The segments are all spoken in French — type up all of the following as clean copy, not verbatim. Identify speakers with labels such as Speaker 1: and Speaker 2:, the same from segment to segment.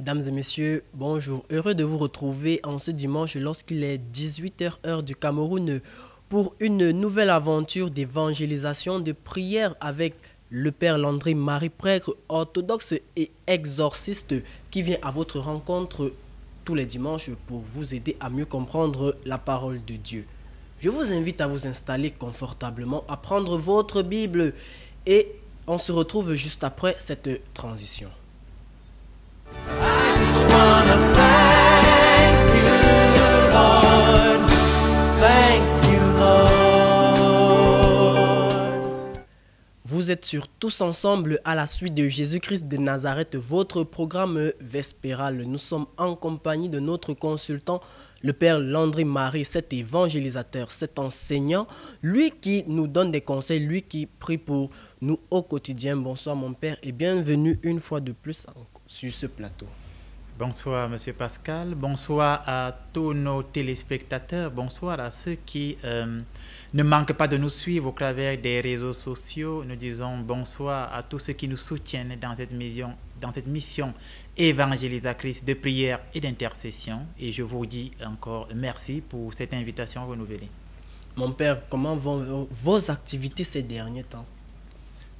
Speaker 1: Mesdames et messieurs, bonjour. Heureux de vous retrouver en ce dimanche lorsqu'il est 18h heure du Cameroun pour une nouvelle aventure d'évangélisation, de prière avec le Père Landry Marie, prêtre orthodoxe et exorciste qui vient à votre rencontre tous les dimanches pour vous aider à mieux comprendre la parole de Dieu. Je vous invite à vous installer confortablement, à prendre votre Bible et on se retrouve juste après cette transition.
Speaker 2: I just wanna thank you, Lord. Thank you, Lord.
Speaker 1: Vous êtes sur Tous Ensemble à la suite de Jésus-Christ de Nazareth, votre programme vespéral. Nous sommes en compagnie de notre consultant, le Père Landry Marie, cet évangélisateur, cet enseignant, lui qui nous donne des conseils, lui qui prie pour nous au quotidien. Bonsoir mon Père et bienvenue une fois de plus sur ce plateau.
Speaker 3: Bonsoir Monsieur Pascal, bonsoir à tous nos téléspectateurs, bonsoir à ceux qui ne manquent pas de nous suivre au travers des réseaux sociaux. Nous disons bonsoir à tous ceux qui nous soutiennent dans cette mission évangélisatrice de prière et d'intercession. Et je vous dis encore merci pour cette invitation renouvelée.
Speaker 1: Mon Père, comment vont vos activités ces derniers temps?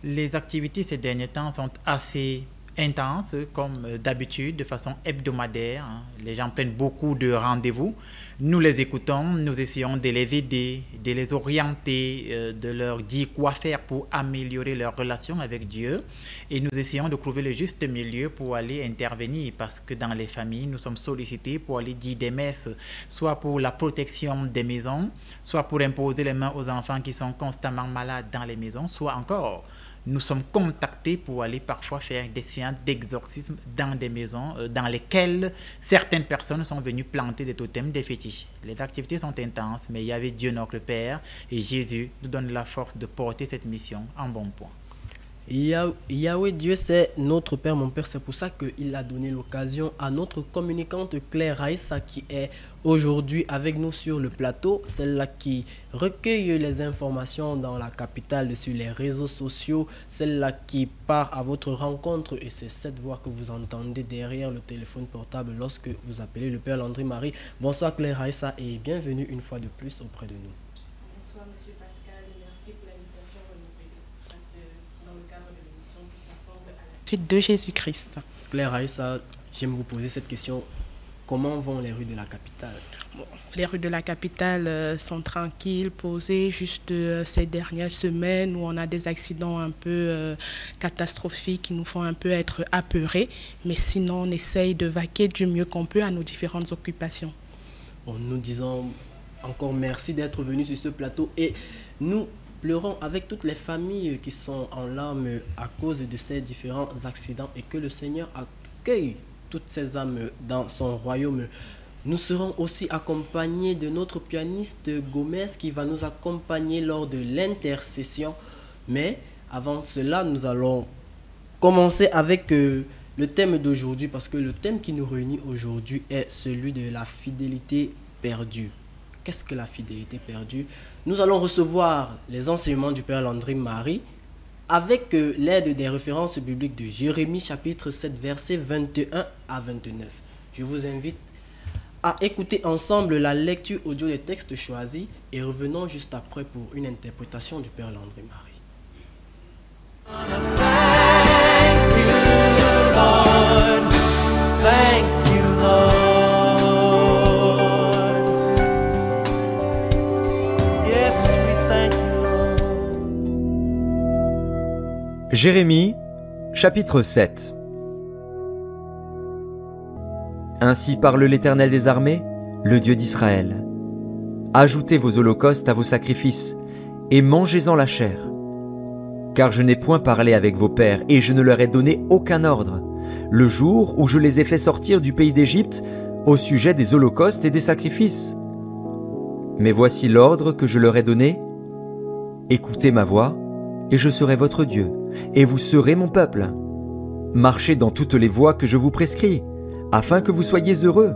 Speaker 3: Les activités ces derniers temps sont assez intense comme d'habitude, de façon hebdomadaire. Les gens prennent beaucoup de rendez-vous. Nous les écoutons, nous essayons de les aider, de les orienter, de leur dire quoi faire pour améliorer leur relation avec Dieu. Et nous essayons de trouver le juste milieu pour aller intervenir parce que dans les familles, nous sommes sollicités pour aller dire des messes, soit pour la protection des maisons, soit pour imposer les mains aux enfants qui sont constamment malades dans les maisons, soit encore nous sommes contactés pour aller parfois faire des séances d'exorcisme dans des maisons dans lesquelles certaines personnes sont venues planter des totems, des fétiches. Les activités sont intenses, mais il y avait Dieu notre Père et Jésus nous donne la force de porter cette mission en bon point.
Speaker 1: Yahweh Dieu, c'est notre Père, mon Père. C'est pour ça qu'il a donné l'occasion à notre communicante Claire Raissa qui est aujourd'hui avec nous sur le plateau. Celle-là qui recueille les informations dans la capitale sur les réseaux sociaux. Celle-là qui part à votre rencontre et c'est cette voix que vous entendez derrière le téléphone portable lorsque vous appelez le Père Landry Marie. Bonsoir Claire Raissa et bienvenue une fois de plus auprès de nous.
Speaker 4: Bonsoir Monsieur Pascal et merci pour l'invitation renouvelée dans le cadre de l'émission Tous Ensemble à la suite de Jésus-Christ.
Speaker 1: Claire Raissa, j'aime vous poser cette question. Comment vont les rues de la capitale?
Speaker 4: Bon, les rues de la capitale sont tranquilles, posées, juste ces dernières semaines où on a des accidents un peu catastrophiques qui nous font un peu être apeurés. Mais sinon, on essaye de vaquer du mieux qu'on peut à nos différentes occupations.
Speaker 1: Bon, nous disons encore merci d'être venu sur ce plateau et nous pleurons avec toutes les familles qui sont en larmes à cause de ces différents accidents et que le Seigneur accueille toutes ces âmes dans son royaume. Nous serons aussi accompagnés de notre pianiste Gomez qui va nous accompagner lors de l'intercession. Mais avant cela, nous allons commencer avec le thème d'aujourd'hui parce que le thème qui nous réunit aujourd'hui est celui de la fidélité perdue. Qu'est-ce que la fidélité perdue? Nous allons recevoir les enseignements du Père Landry Marie avec l'aide des références bibliques de Jérémie chapitre 7 versets 21 à 29. Je vous invite à écouter ensemble la lecture audio des textes choisis et revenons juste après pour une interprétation du Père Landry Marie.
Speaker 2: Thank you, Lord. Thank you, Lord. Yes, we thank you, Lord.
Speaker 5: Jérémie, chapitre 7. Ainsi parle l'Éternel des armées, le Dieu d'Israël. Ajoutez vos holocaustes à vos sacrifices, et mangez-en la chair. Car je n'ai point parlé avec vos pères, et je ne leur ai donné aucun ordre, le jour où je les ai fait sortir du pays d'Égypte, au sujet des holocaustes et des sacrifices. Mais voici l'ordre que je leur ai donné. Écoutez ma voix, et je serai votre Dieu, et vous serez mon peuple. Marchez dans toutes les voies que je vous prescris, afin que vous soyez heureux.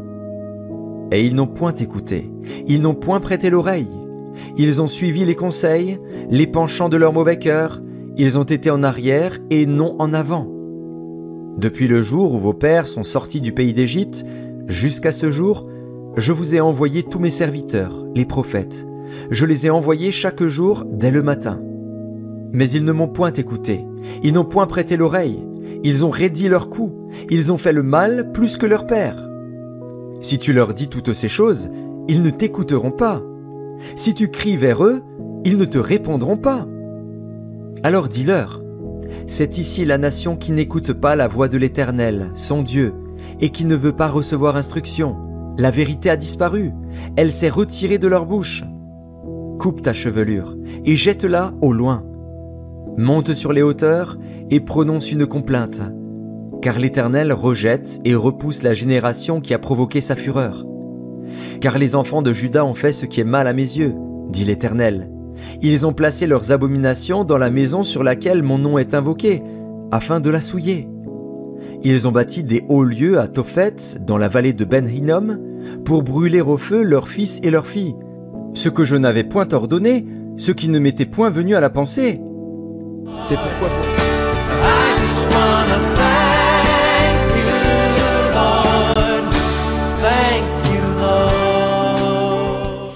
Speaker 5: Et ils n'ont point écouté, ils n'ont point prêté l'oreille. Ils ont suivi les conseils, les penchants de leur mauvais cœur, ils ont été en arrière et non en avant. Depuis le jour où vos pères sont sortis du pays d'Égypte, jusqu'à ce jour, je vous ai envoyé tous mes serviteurs, les prophètes. Je les ai envoyés chaque jour dès le matin. Mais ils ne m'ont point écouté, ils n'ont point prêté l'oreille, ils ont raidi leur cou, ils ont fait le mal plus que leur père. Si tu leur dis toutes ces choses, ils ne t'écouteront pas. Si tu cries vers eux, ils ne te répondront pas. Alors dis-leur, c'est ici la nation qui n'écoute pas la voix de l'Éternel, son Dieu, et qui ne veut pas recevoir instruction. La vérité a disparu, elle s'est retirée de leur bouche. Coupe ta chevelure et jette-la au loin. Monte sur les hauteurs et prononce une complainte, car l'Éternel rejette et repousse la génération qui a provoqué sa fureur. Car les enfants de Juda ont fait ce qui est mal à mes yeux, dit l'Éternel. Ils ont placé leurs abominations dans la maison sur laquelle mon nom est invoqué, afin de la souiller. Ils ont bâti des hauts lieux à Tophet, dans la vallée de Ben-Hinnom, pour brûler au feu leurs fils et leurs filles, ce que je n'avais point ordonné, ce qui ne m'était point venu à la pensée. C'est pourquoi...
Speaker 2: I just wanna thank you, Lord. Thank you, Lord.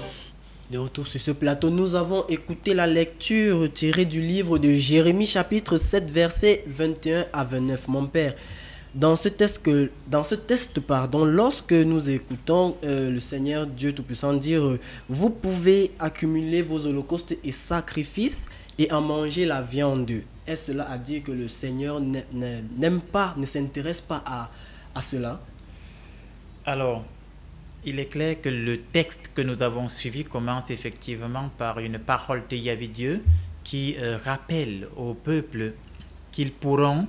Speaker 1: De retour sur ce plateau, nous avons écouté la lecture tirée du livre de Jérémie chapitre 7 versets 21 à 29. Mon père, dans ce test, lorsque nous écoutons le Seigneur Dieu Tout-Puissant dire vous pouvez accumuler vos holocaustes et sacrifices et en manger la viande, est-ce cela à dire que le Seigneur n'aime pas, ne s'intéresse pas à cela?
Speaker 3: Alors, il est clair que le texte que nous avons suivi commence effectivement par une parole de Yahvé Dieu qui rappelle au peuple qu'ils pourront,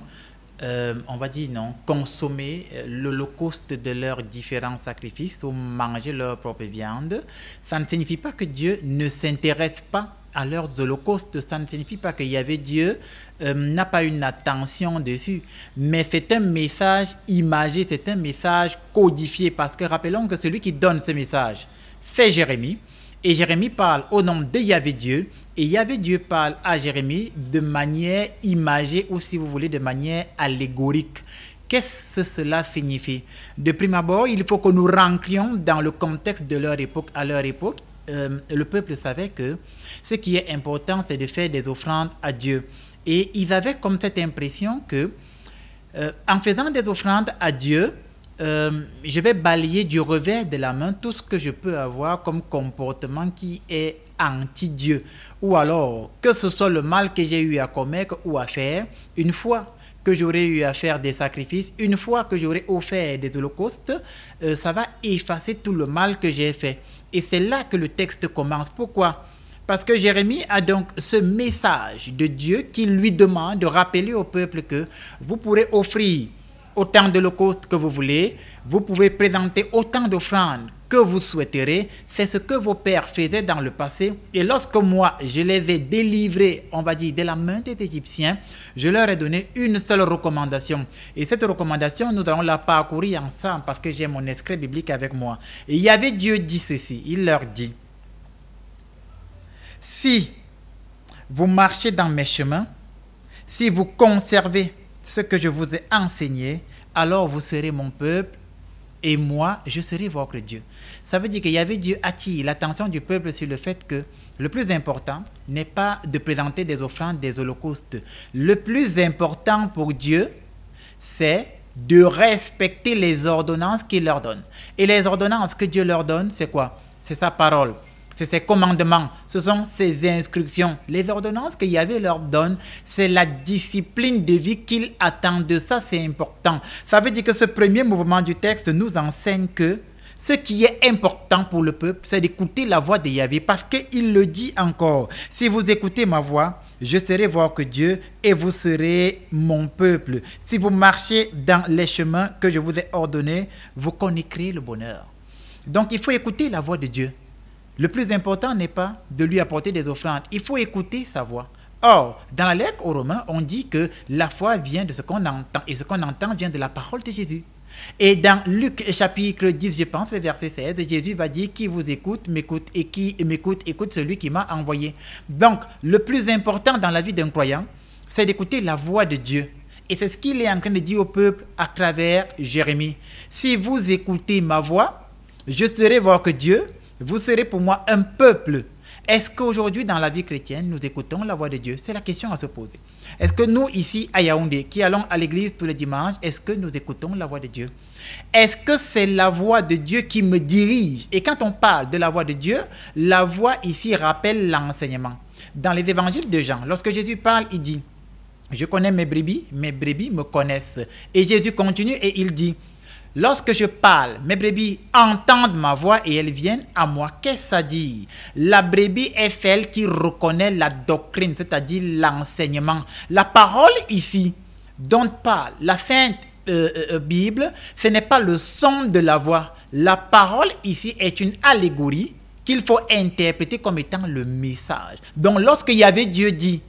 Speaker 3: on va dire non, consommer l'holocauste de leurs différents sacrifices ou manger leur propre viande. Ça ne signifie pas que Dieu ne s'intéresse pas à leurs holocaustes, ça ne signifie pas que Yahvé Dieu n'a pas une attention dessus, mais c'est un message imagé, c'est un message codifié, parce que rappelons que celui qui donne ce message, c'est Jérémie, et Jérémie parle au nom de Yahvé Dieu, et Yahvé Dieu parle à Jérémie de manière imagée, ou si vous voulez, de manière allégorique. Qu'est-ce que cela signifie? De prime abord, il faut que nous rentrions dans le contexte de leur époque. À leur époque, le peuple savait que ce qui est important, c'est de faire des offrandes à Dieu. Et ils avaient comme cette impression que, en faisant des offrandes à Dieu, je vais balayer du revers de la main tout ce que je peux avoir comme comportement qui est anti-Dieu. Ou alors, que ce soit le mal que j'ai eu à commettre ou à faire, une fois que j'aurai eu à faire des sacrifices, une fois que j'aurai offert des holocaustes, ça va effacer tout le mal que j'ai fait. Et c'est là que le texte commence. Pourquoi? Parce que Jérémie a donc ce message de Dieu qui lui demande de rappeler au peuple que vous pourrez offrir autant d'holocaustes que vous voulez, vous pouvez présenter autant d'offrandes que vous souhaiterez. C'est ce que vos pères faisaient dans le passé. Et lorsque moi, je les ai délivrés, on va dire, de la main des Égyptiens, je leur ai donné une seule recommandation. Et cette recommandation, nous allons la parcourir ensemble parce que j'ai mon extrait biblique avec moi. Et il y avait Dieu dit ceci, il leur dit, si vous marchez dans mes chemins, si vous conservez ce que je vous ai enseigné, alors vous serez mon peuple et moi, je serai votre Dieu. Ça veut dire qu'il y avait Dieu attire l'attention du peuple sur le fait que le plus important n'est pas de présenter des offrandes, des holocaustes. Le plus important pour Dieu, c'est de respecter les ordonnances qu'il leur donne. Et les ordonnances que Dieu leur donne, c'est quoi? C'est sa parole. C'est ses commandements, ce sont ses instructions. Les ordonnances que Yahvé leur donne, c'est la discipline de vie qu'il attend de ça, c'est important. Ça veut dire que ce premier mouvement du texte nous enseigne que ce qui est important pour le peuple, c'est d'écouter la voix de Yahvé, parce qu'il le dit encore. Si vous écoutez ma voix, je serai votre Dieu et vous serez mon peuple. Si vous marchez dans les chemins que je vous ai ordonnés, vous connaîtrez le bonheur. Donc il faut écouter la voix de Dieu. Le plus important n'est pas de lui apporter des offrandes. Il faut écouter sa voix. Or, dans la lettre aux Romains, on dit que la foi vient de ce qu'on entend. Et ce qu'on entend vient de la parole de Jésus. Et dans Luc chapitre 10, je pense, verset 16, Jésus va dire, qui vous écoute, m'écoute. Et qui m'écoute, écoute celui qui m'a envoyé. Donc, le plus important dans la vie d'un croyant, c'est d'écouter la voix de Dieu. Et c'est ce qu'il est en train de dire au peuple à travers Jérémie. Si vous écoutez ma voix, je serai votre Dieu, vous serez pour moi un peuple. Est-ce qu'aujourd'hui, dans la vie chrétienne, nous écoutons la voix de Dieu? C'est la question à se poser. Est-ce que nous, ici, à Yaoundé, qui allons à l'église tous les dimanches, est-ce que nous écoutons la voix de Dieu? Est-ce que c'est la voix de Dieu qui me dirige? Et quand on parle de la voix de Dieu, la voix ici rappelle l'enseignement. Dans les évangiles de Jean, lorsque Jésus parle, il dit, « Je connais mes brebis me connaissent. » Et Jésus continue et il dit, lorsque je parle, mes brebis entendent ma voix et elles viennent à moi. Qu'est-ce que ça dit? La brebis est celle qui reconnaît la doctrine, c'est-à-dire l'enseignement. La parole ici dont parle la Sainte Bible, ce n'est pas le son de la voix. La parole ici est une allégorie qu'il faut interpréter comme étant le message. Donc lorsque Yahvé Dieu dit,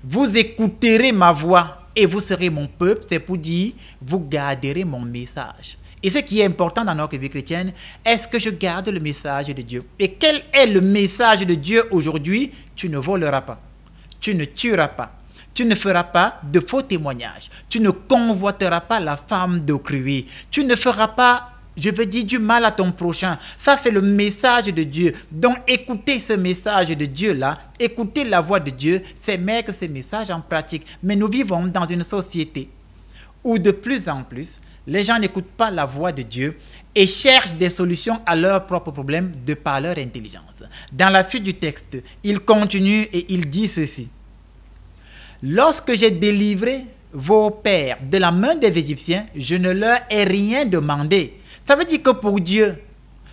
Speaker 3: vous écouterez ma voix et vous serez mon peuple, c'est pour dire, vous garderez mon message. Et ce qui est important dans notre vie chrétienne, est-ce que je garde le message de Dieu? Et quel est le message de Dieu aujourd'hui? Tu ne voleras pas, tu ne tueras pas, tu ne feras pas de faux témoignages, tu ne convoiteras pas la femme d'autrui, tu ne feras pas, je veux dire, du mal à ton prochain. Ça, c'est le message de Dieu. Donc, écoutez ce message de Dieu-là, écoutez la voix de Dieu, c'est mettre ce message en pratique. Mais nous vivons dans une société où de plus en plus, les gens n'écoutent pas la voix de Dieu et cherchent des solutions à leurs propres problèmes de par leur intelligence. Dans la suite du texte, il continue et il dit ceci. « Lorsque j'ai délivré vos pères de la main des Égyptiens, je ne leur ai rien demandé. » Ça veut dire que pour Dieu,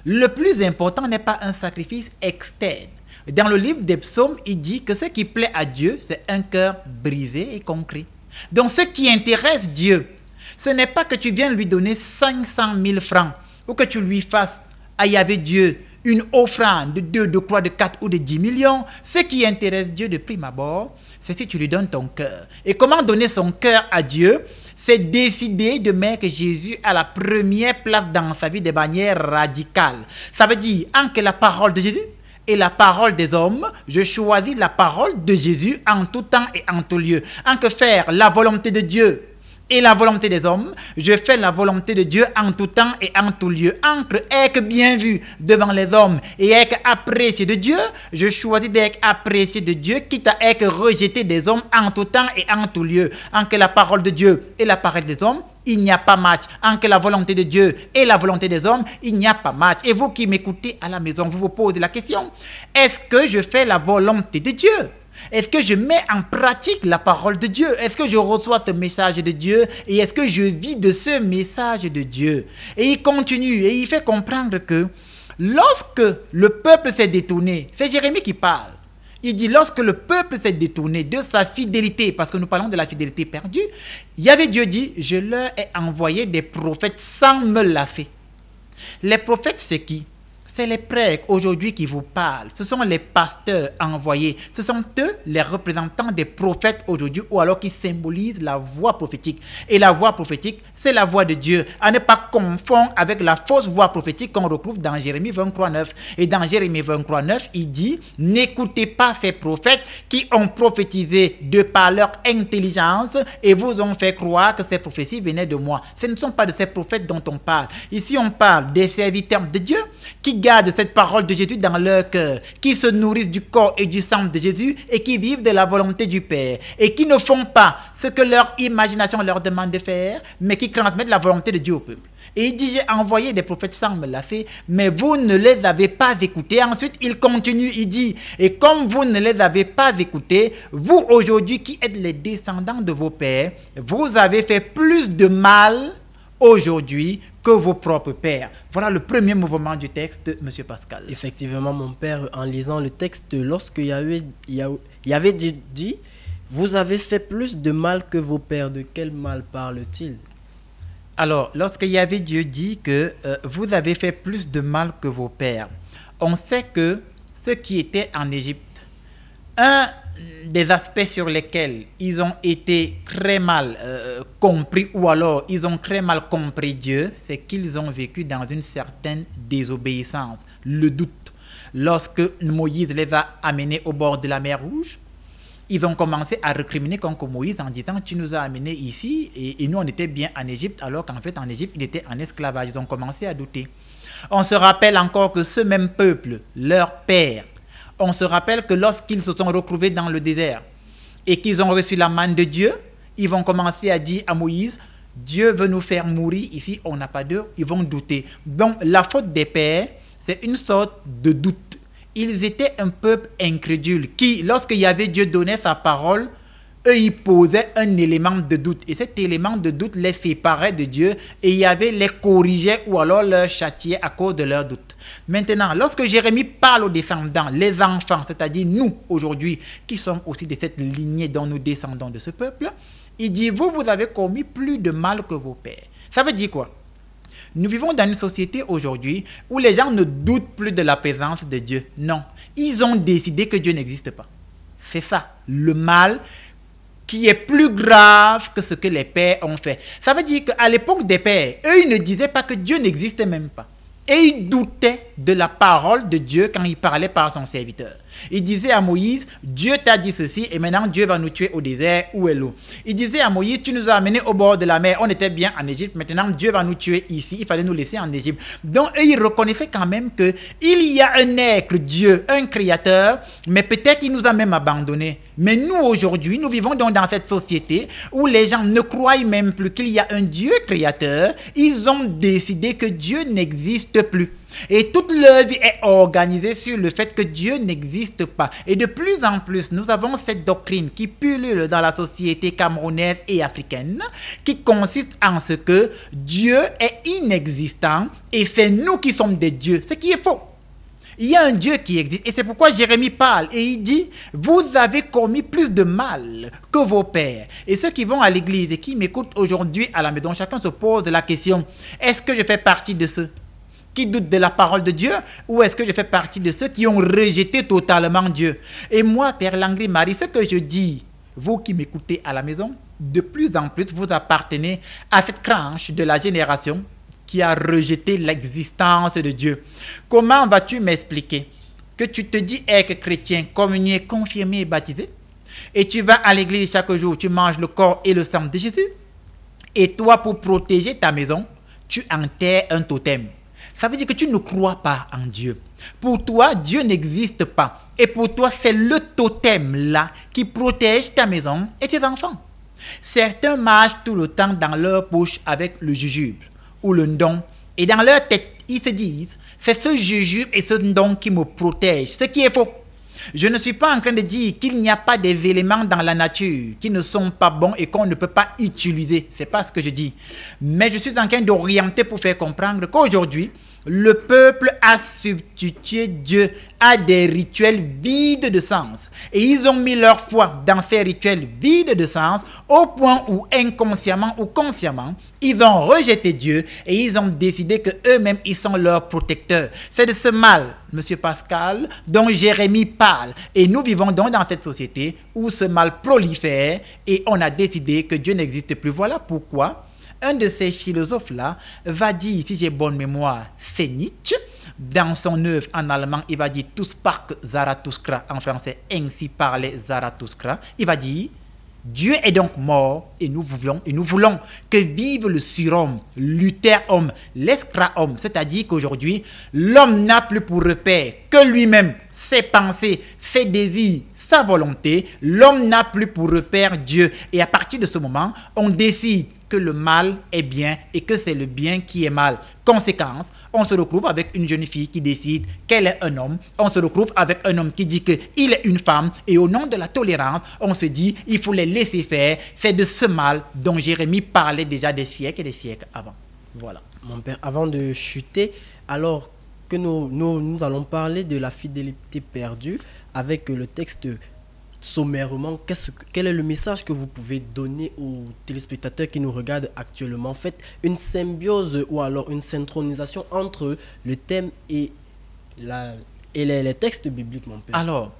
Speaker 3: le plus important n'est pas un sacrifice externe. Dans le livre des psaumes, il dit que ce qui plaît à Dieu, c'est un cœur brisé et concret. Donc ce qui intéresse Dieu, ce n'est pas que tu viennes lui donner 500 000 francs ou que tu lui fasses à Yahvé Dieu une offrande de 2, de 3, de 4 ou de 10 millions. Ce qui intéresse Dieu de prime abord, c'est si tu lui donnes ton cœur. Et comment donner son cœur à Dieu? C'est décider de mettre Jésus à la première place dans sa vie de manière radicale. Ça veut dire, entre la parole de Jésus et la parole des hommes, je choisis la parole de Jésus en tout temps et en tout lieu. Entre faire la volonté de Dieu et la volonté des hommes, je fais la volonté de Dieu en tout temps et en tout lieu. Entre être bien vu devant les hommes et être apprécié de Dieu, je choisis d'être apprécié de Dieu, quitte à être rejeté des hommes en tout temps et en tout lieu. Entre la parole de Dieu et la parole des hommes, il n'y a pas match. Entre la volonté de Dieu et la volonté des hommes, il n'y a pas match. Et vous qui m'écoutez à la maison, vous vous posez la question, est-ce que je fais la volonté de Dieu? Est-ce que je mets en pratique la parole de Dieu? Est-ce que je reçois ce message de Dieu? Et est-ce que je vis de ce message de Dieu? Et il continue et il fait comprendre que lorsque le peuple s'est détourné, c'est Jérémie qui parle. Il dit lorsque le peuple s'est détourné de sa fidélité, parce que nous parlons de la fidélité perdue, Yahvé Dieu dit, je leur ai envoyé des prophètes sans me lasser. Les prophètes, c'est qui? C'est les prêtres aujourd'hui qui vous parlent. Ce sont les pasteurs envoyés. Ce sont eux les représentants des prophètes aujourd'hui ou alors qui symbolisent la voix prophétique. Et la voix prophétique, c'est la voix de Dieu. À ne pas confondre avec la fausse voix prophétique qu'on retrouve dans Jérémie 23:9. Et dans Jérémie 23:9, il dit, n'écoutez pas ces prophètes qui ont prophétisé de par leur intelligence et vous ont fait croire que ces prophéties venaient de moi. Ce ne sont pas de ces prophètes dont on parle. Ici, on parle des serviteurs de Dieu qui gardent cette parole de Jésus dans leur cœur, qui se nourrissent du corps et du sang de Jésus et qui vivent de la volonté du Père et qui ne font pas ce que leur imagination leur demande de faire, mais qui transmettent la volonté de Dieu au peuple. Et il dit, j'ai envoyé des prophètes sans me lasser, mais vous ne les avez pas écoutés. Ensuite, il continue, il dit, et comme vous ne les avez pas écoutés, vous aujourd'hui qui êtes les descendants de vos pères, vous avez fait plus de mal aujourd'hui que vos propres pères. Voilà le premier mouvement du texte, Monsieur Pascal.
Speaker 1: Effectivement, mon père, en lisant le texte, lorsque Yahvé dit, vous avez fait plus de mal que vos pères, de quel mal parle-t-il?
Speaker 3: Alors, lorsque Yahvé Dieu dit que vous avez fait plus de mal que vos pères, on sait que ceux qui étaient en Égypte, un des aspects sur lesquels ils ont été très mal compris ou alors ils ont très mal compris Dieu, c'est qu'ils ont vécu dans une certaine désobéissance, le doute. Lorsque Moïse les a amenés au bord de la mer Rouge, ils ont commencé à recriminer contre Moïse en disant « Tu nous as amenés ici et nous, on était bien en Égypte, alors qu'en fait, en Égypte, il était en esclavage. » Ils ont commencé à douter. On se rappelle encore que ce même peuple, leur père, on se rappelle que lorsqu'ils se sont retrouvés dans le désert et qu'ils ont reçu la manne de Dieu, ils vont commencer à dire à Moïse « Dieu veut nous faire mourir, ici on n'a pas d'eau. » Ils vont douter. Donc la faute des pères, c'est une sorte de doute. Ils étaient un peuple incrédule qui, lorsque Yahvé Dieu donnait sa parole, eux, ils posaient un élément de doute. Et cet élément de doute les séparait de Dieu et Yahvé les corrigeait ou alors leur châtiait à cause de leur doute. Maintenant, lorsque Jérémie parle aux descendants, les enfants, c'est-à-dire nous aujourd'hui, qui sommes aussi de cette lignée dont nous descendons de ce peuple, il dit, vous avez commis plus de mal que vos pères. Ça veut dire quoi? Nous vivons dans une société aujourd'hui où les gens ne doutent plus de la présence de Dieu. Non, ils ont décidé que Dieu n'existe pas. C'est ça, le mal qui est plus grave que ce que les pères ont fait. Ça veut dire qu'à l'époque des pères, eux, ils ne disaient pas que Dieu n'existait même pas. Et ils doutaient de la parole de Dieu quand il parlait par son serviteur. Il disait à Moïse, Dieu t'a dit ceci et maintenant Dieu va nous tuer au désert, où est l'eau? Il disait à Moïse, tu nous as amenés au bord de la mer, on était bien en Égypte, maintenant Dieu va nous tuer ici, il fallait nous laisser en Égypte. Donc eux, ils reconnaissaient quand même qu'il y a un être, Dieu, un créateur, mais peut-être qu'il nous a même abandonnés. Mais nous aujourd'hui, nous vivons donc dans cette société où les gens ne croient même plus qu'il y a un Dieu créateur, ils ont décidé que Dieu n'existe plus. Et toute leur vie est organisée sur le fait que Dieu n'existe pas. Et de plus en plus, nous avons cette doctrine qui pullule dans la société camerounaise et africaine, qui consiste en ce que Dieu est inexistant et c'est nous qui sommes des dieux, ce qui est faux. Il y a un Dieu qui existe et c'est pourquoi Jérémie parle et il dit « Vous avez commis plus de mal que vos pères. » Et ceux qui vont à l'église et qui m'écoutent aujourd'hui à la maison, chacun se pose la question « Est-ce que je fais partie de ceux qui doutent de la parole de Dieu ou est-ce que je fais partie de ceux qui ont rejeté totalement Dieu? » Et moi, Père Langry-Marie, ce que je dis, vous qui m'écoutez à la maison, de plus en plus, vous appartenez à cette tranche de la génération qui a rejeté l'existence de Dieu. Comment vas-tu m'expliquer que tu te dis être chrétien, communié, confirmé et baptisé, et tu vas à l'église chaque jour, tu manges le corps et le sang de Jésus, et toi, pour protéger ta maison, tu enterres un totem? Ça veut dire que tu ne crois pas en Dieu. Pour toi, Dieu n'existe pas. Et pour toi, c'est le totem-là qui protège ta maison et tes enfants. Certains marchent tout le temps dans leur poche avec le jujube ou le ndon. Et dans leur tête, ils se disent, c'est ce jujube et ce ndon qui me protègent. Ce qui est faux. Je ne suis pas en train de dire qu'il n'y a pas des éléments dans la nature qui ne sont pas bons et qu'on ne peut pas utiliser. Ce n'est pas ce que je dis. Mais je suis en train d'orienter pour faire comprendre qu'aujourd'hui, le peuple a substitué Dieu à des rituels vides de sens. Et ils ont mis leur foi dans ces rituels vides de sens au point où inconsciemment ou consciemment, ils ont rejeté Dieu et ils ont décidé qu'eux-mêmes, ils sont leurs protecteurs. C'est de ce mal, Monsieur Pascal, dont Jérémie parle. Et nous vivons donc dans cette société où ce mal prolifère et on a décidé que Dieu n'existe plus. Voilà pourquoi un de ces philosophes-là va dire, si j'ai bonne mémoire, c'est Nietzsche. Dans son œuvre en allemand, il va dire « Tout spark Zarathustra » en français, « Ainsi parlait Zarathustra ». Il va dire « Dieu est donc mort et nous voulons que vive le surhomme, l'uter-homme, l'escra-homme. » C'est-à-dire qu'aujourd'hui, l'homme n'a plus pour repère que lui-même, ses pensées, ses désirs, sa volonté. L'homme n'a plus pour repère Dieu. Et à partir de ce moment, on décide que le mal est bien et que c'est le bien qui est mal. Conséquence, on se retrouve avec une jeune fille qui décide qu'elle est un homme. On se retrouve avec un homme qui dit qu'il est une femme. Et au nom de la tolérance, on se dit il faut les laisser faire. C'est de ce mal dont Jérémie parlait déjà des siècles et des siècles avant. Voilà.
Speaker 1: Mon père, avant de chuter, alors que nous allons parler de la fidélité perdue avec le texte sommairement, quel est le message que vous pouvez donner aux téléspectateurs qui nous regardent actuellement? Faites une symbiose ou alors une synchronisation entre le thème et les textes bibliques, mon père.
Speaker 3: Alors,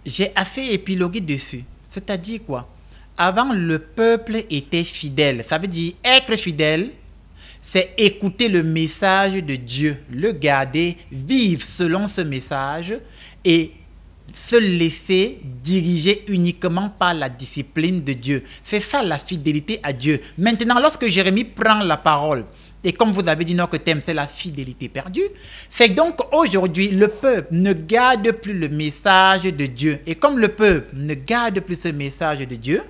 Speaker 3: j'ai assez épilogué dessus. C'est-à-dire quoi? Avant, le peuple était fidèle. Ça veut dire être fidèle, c'est écouter le message de Dieu, le garder, vivre selon ce message et se laisser diriger uniquement par la discipline de Dieu. C'est ça la fidélité à Dieu. Maintenant, lorsque Jérémie prend la parole, et comme vous avez dit, notre thème, c'est la fidélité perdue, c'est donc aujourd'hui, le peuple ne garde plus le message de Dieu. Et comme le peuple ne garde plus ce message de Dieu,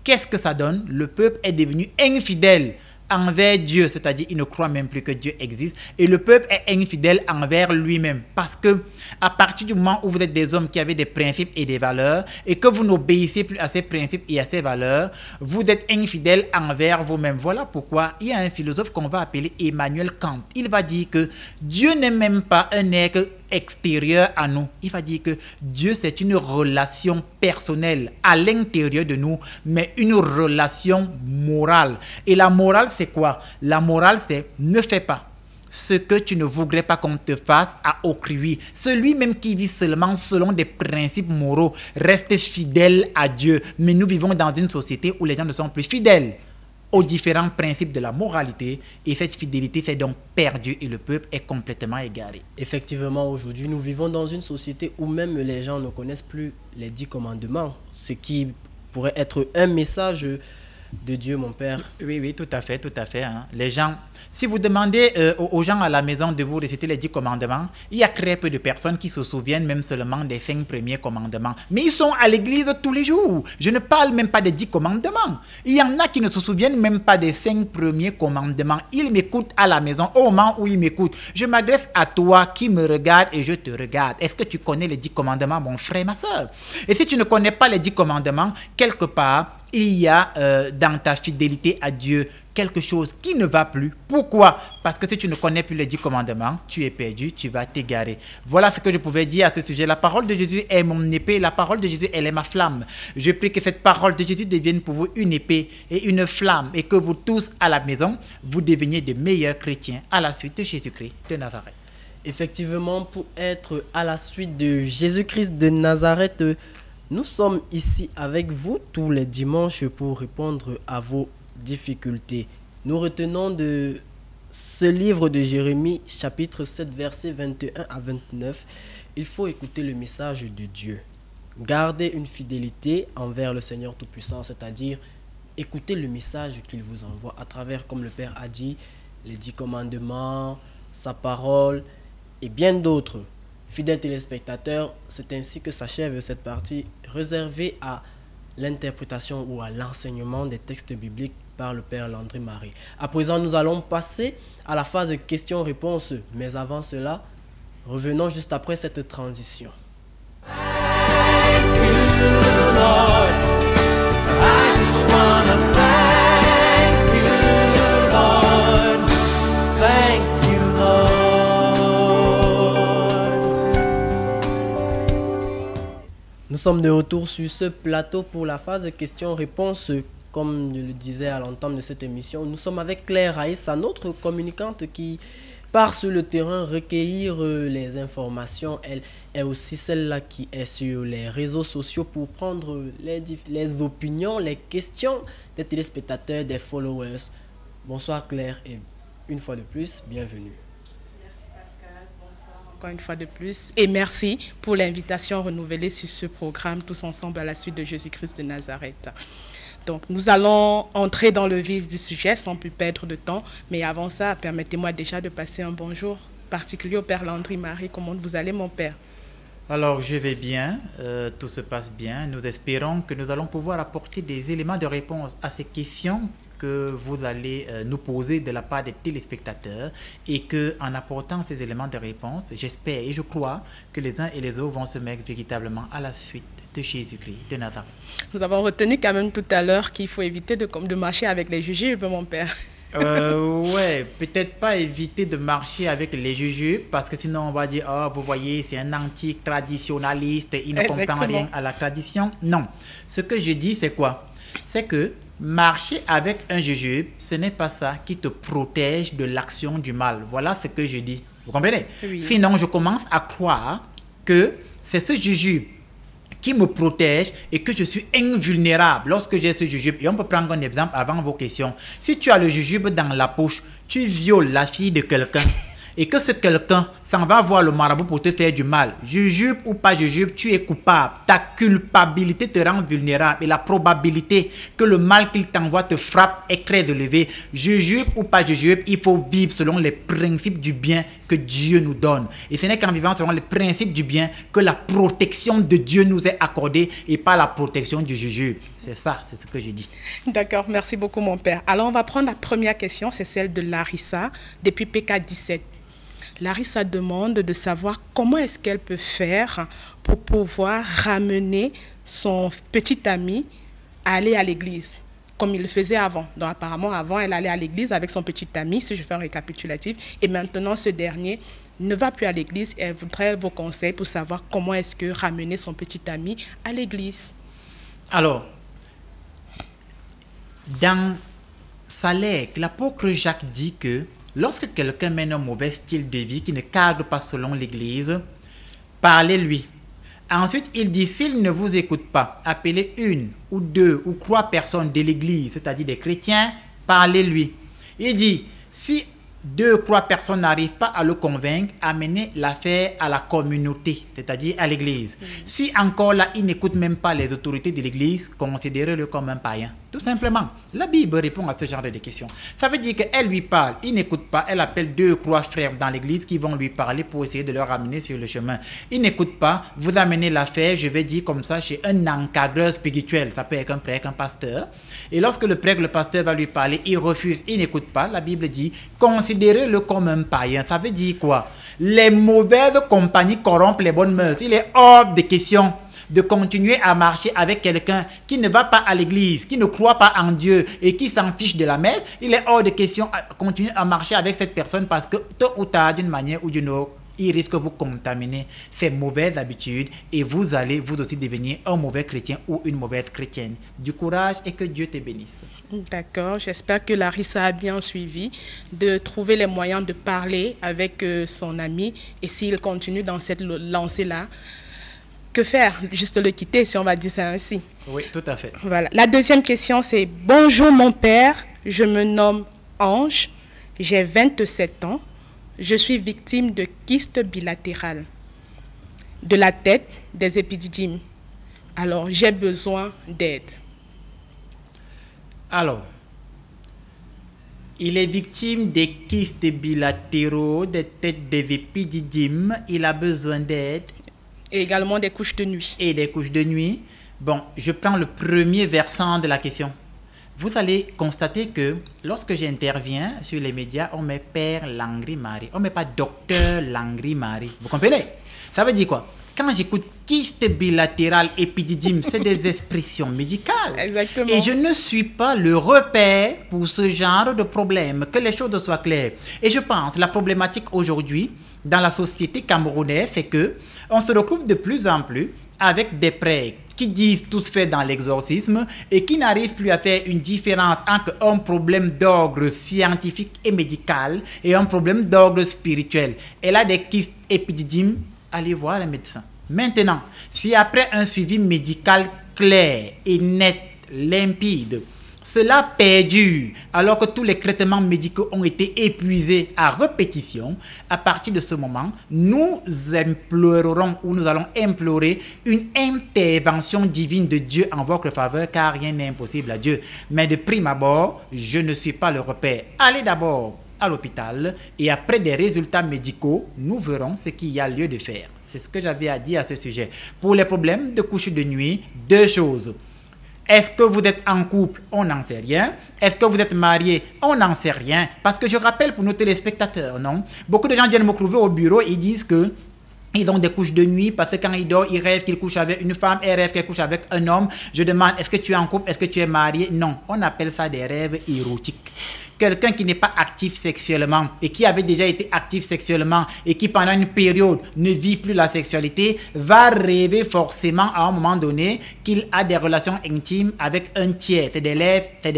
Speaker 3: qu'est-ce que ça donne? Le peuple est devenu infidèle envers Dieu, c'est-à-dire il ne croit même plus que Dieu existe, et le peuple est infidèle envers lui-même, parce que à partir du moment où vous êtes des hommes qui avaient des principes et des valeurs, et que vous n'obéissez plus à ces principes et à ces valeurs, vous êtes infidèle envers vous-même. Voilà pourquoi il y a un philosophe qu'on va appeler Emmanuel Kant. Il va dire que Dieu n'est même pas un être extérieur à nous. Il va dire que Dieu, c'est une relation personnelle à l'intérieur de nous, mais une relation morale. Et la morale, c'est quoi? La morale, c'est ne fais pas ce que tu ne voudrais pas qu'on te fasse à autrui. Celui même qui vit seulement selon des principes moraux reste fidèle à Dieu. Mais nous vivons dans une société où les gens ne sont plus fidèles aux différents principes de la moralité, et cette fidélité s'est donc perdue et le peuple est complètement égaré.
Speaker 1: Effectivement, aujourd'hui, nous vivons dans une société où même les gens ne connaissent plus les 10 commandements, ce qui pourrait être un message de Dieu, mon Père.
Speaker 3: Oui, tout à fait. Hein. Les gens, si vous demandez aux gens à la maison de vous réciter les 10 commandements, il y a très peu de personnes qui se souviennent même seulement des 5 premiers commandements. Mais ils sont à l'église tous les jours. Je ne parle même pas des 10 commandements. Il y en a qui ne se souviennent même pas des 5 premiers commandements. Ils m'écoutent à la maison. Au moment où ils m'écoutent, je m'adresse à toi qui me regarde et je te regarde. Est-ce que tu connais les 10 commandements, mon frère, ma soeur? Et si tu ne connais pas les 10 commandements, quelque part, il y a dans ta fidélité à Dieu quelque chose qui ne va plus. Pourquoi? Parce que si tu ne connais plus les 10 commandements, tu es perdu, tu vas t'égarer. Voilà ce que je pouvais dire à ce sujet. La parole de Jésus est mon épée, la parole de Jésus, elle est ma flamme. Je prie que cette parole de Jésus devienne pour vous une épée et une flamme, et que vous tous à la maison, vous deveniez de meilleurs chrétiens à la suite de Jésus-Christ de Nazareth.
Speaker 1: Effectivement, pour être à la suite de Jésus-Christ de Nazareth, nous sommes ici avec vous tous les dimanches pour répondre à vos difficultés. Nous retenons de ce livre de Jérémie, chapitre 7, versets 21 à 29. Il faut écouter le message de Dieu. Gardez une fidélité envers le Seigneur Tout-Puissant, c'est-à-dire écoutez le message qu'il vous envoie à travers, comme le Père a dit, les 10 commandements, sa parole et bien d'autres. Fidèles téléspectateurs, c'est ainsi que s'achève cette partie réservée à l'interprétation ou à l'enseignement des textes bibliques par le Père Landry Marie. À présent, nous allons passer à la phase questions-réponses. Mais avant cela, revenons juste après cette transition.
Speaker 2: Thank you, Lord. I just wanna thank you, Lord. Thank you, Lord.
Speaker 1: Nous sommes de retour sur ce plateau pour la phase questions-réponses. Comme je le disais à l'entame de cette émission, nous sommes avec Claire Aïssa, notre communicante qui part sur le terrain recueillir les informations. Elle est aussi celle-là qui est sur les réseaux sociaux pour prendre les opinions, les questions des téléspectateurs, des followers. Bonsoir Claire et une fois de plus, bienvenue.
Speaker 4: Merci Pascal, bonsoir encore une fois de plus et merci pour l'invitation renouvelée sur ce programme Tous ensemble à la suite de Jésus-Christ de Nazareth. Donc nous allons entrer dans le vif du sujet sans plus perdre de temps, mais avant ça, permettez-moi déjà de passer un bonjour particulier au Père Landry Marie. Comment vous allez, mon Père?
Speaker 3: Alors, je vais bien, tout se passe bien. Nous espérons que nous allons pouvoir apporter des éléments de réponse à ces questions que vous allez nous poser de la part des téléspectateurs, et que en apportant ces éléments de réponse, j'espère et je crois que les uns et les autres vont se mettre véritablement à la suite de Jésus-Christ de Nazareth.
Speaker 4: Nous avons retenu quand même tout à l'heure qu'il faut éviter de marcher avec les jujubes, mon Père.
Speaker 3: Ouais, peut-être pas éviter de marcher avec les jujubes, parce que sinon on va dire, oh, vous voyez, c'est un anti-traditionnaliste, il ne comprend rien à la tradition. Non, ce que je dis, c'est quoi? C'est que marcher avec un jujube, ce n'est pas ça qui te protège de l'action du mal. Voilà ce que je dis. Vous comprenez?
Speaker 4: Oui.
Speaker 3: Sinon, je commence à croire que c'est ce jujube qui me protège et que je suis invulnérable lorsque j'ai ce jujube. Et on peut prendre un exemple avant vos questions. Si tu as le jujube dans la poche, tu violes la fille de quelqu'un et que ce quelqu'un s'en va voir le marabout pour te faire du mal, jujube ou pas jujube, tu es coupable. Ta culpabilité te rend vulnérable et la probabilité que le mal qu'il t'envoie te frappe est très élevée. Jujube ou pas jujube, il faut vivre selon les principes du bien que Dieu nous donne. Et ce n'est qu'en vivant selon les principes du bien que la protection de Dieu nous est accordée et pas la protection du jujube. C'est ça, c'est ce que j'ai dit.
Speaker 4: D'accord, merci beaucoup mon père. Alors on va prendre la première question, c'est celle de Larissa, depuis PK17. Larissa demande de savoir comment est-ce qu'elle peut faire pour pouvoir ramener son petit ami à aller à l'église, comme il le faisait avant. Donc apparemment, avant, elle allait à l'église avec son petit ami, si je fais un récapitulatif, et maintenant ce dernier ne va plus à l'église et elle voudrait vos conseils pour savoir comment est-ce que ramener son petit ami à l'église.
Speaker 3: Alors, dans sa lettre, l'apôtre Jacques dit que lorsque quelqu'un mène un mauvais style de vie qui ne cadre pas selon l'Église, parlez-lui. Ensuite, il dit, s'il ne vous écoute pas, appelez 1 ou 2 ou 3 personnes de l'Église, c'est-à-dire des chrétiens, parlez-lui. Il dit, si 2 ou 3 personnes n'arrivent pas à le convaincre, amenez l'affaire à la communauté, c'est-à-dire à l'Église. Si encore là, il n'écoute même pas les autorités de l'Église, considérez-le comme un païen. Tout simplement. La Bible répond à ce genre de questions. Ça veut dire qu'elle lui parle, il n'écoute pas, elle appelle 2 ou 3 frères dans l'église qui vont lui parler pour essayer de le ramener sur le chemin. Il n'écoute pas, vous amenez l'affaire, je vais dire comme ça, chez un encadreur spirituel. Ça peut être un prêtre, un pasteur. Et lorsque le prêtre, le pasteur va lui parler, il refuse, il n'écoute pas. La Bible dit, considérez-le comme un païen. Ça veut dire quoi? Les mauvaises compagnies corrompent les bonnes mœurs. Il est hors de question de continuer à marcher avec quelqu'un qui ne va pas à l'église, qui ne croit pas en Dieu et qui s'en fiche de la messe. Il est hors de question de continuer à marcher avec cette personne parce que tôt ou tard, d'une manière ou d'une autre, il risque de vous contaminer ces mauvaises habitudes et vous allez vous aussi devenir un mauvais chrétien ou une mauvaise chrétienne. Du courage et que Dieu te bénisse.
Speaker 4: D'accord, j'espère que Larissa a bien suivi de trouver les moyens de parler avec son ami et s'il continue dans cette lancée-là, que faire? Juste le quitter, si on va dire ça ainsi.
Speaker 3: Oui, tout à fait.
Speaker 4: Voilà. La deuxième question, c'est « Bonjour mon père, je me nomme Ange, j'ai 27 ans, je suis victime de kyste bilatéral de la tête, des épididymes. Alors, j'ai besoin d'aide. »
Speaker 3: Alors, il est victime des kystes bilatéraux, des têtes, des épididymes, il a besoin d'aide.
Speaker 4: Et également des couches de nuit.
Speaker 3: Et des couches de nuit. Bon, je prends le premier versant de la question. Vous allez constater que lorsque j'interviens sur les médias, on met Père Langri-Marie. On ne met pas Docteur Langri-Marie. Vous comprenez? Ça veut dire quoi? Quand j'écoute kyste bilatéral épididyme, c'est des expressions médicales.
Speaker 4: Exactement.
Speaker 3: Et je ne suis pas le repère pour ce genre de problème. Que les choses soient claires. Et je pense la problématique aujourd'hui dans la société camerounaise, c'est que on se retrouve de plus en plus avec des prêtres qui disent tous faire dans l'exorcisme et qui n'arrivent plus à faire une différence entre un problème d'ordre scientifique et médical et un problème d'ordre spirituel. Elle a des kystes épididymes, allez voir un médecin. Maintenant, si après un suivi médical clair et net, limpide, cela perdure alors que tous les traitements médicaux ont été épuisés à répétition, à partir de ce moment, nous implorerons ou nous allons implorer une intervention divine de Dieu en votre faveur car rien n'est impossible à Dieu. Mais de prime abord, je ne suis pas le repère. Allez d'abord à l'hôpital et après des résultats médicaux, nous verrons ce qu'il y a lieu de faire. C'est ce que j'avais à dire à ce sujet. Pour les problèmes de couche de nuit, 2 choses. Est-ce que vous êtes en couple? On n'en sait rien. Est-ce que vous êtes marié? On n'en sait rien. Parce que je rappelle pour nos téléspectateurs, non? Beaucoup de gens viennent me trouver au bureau et disent que ils ont des couches de nuit parce que quand ils dorment, ils rêvent qu'ils couchent avec une femme, ils rêvent qu'ils couchent avec un homme. Je demande, est-ce que tu es en couple? Est-ce que tu es marié? Non, on appelle ça des rêves érotiques. Quelqu'un qui n'est pas actif sexuellement et qui avait déjà été actif sexuellement et qui pendant une période ne vit plus la sexualité va rêver forcément à un moment donné qu'il a des relations intimes avec un tiers. C'est des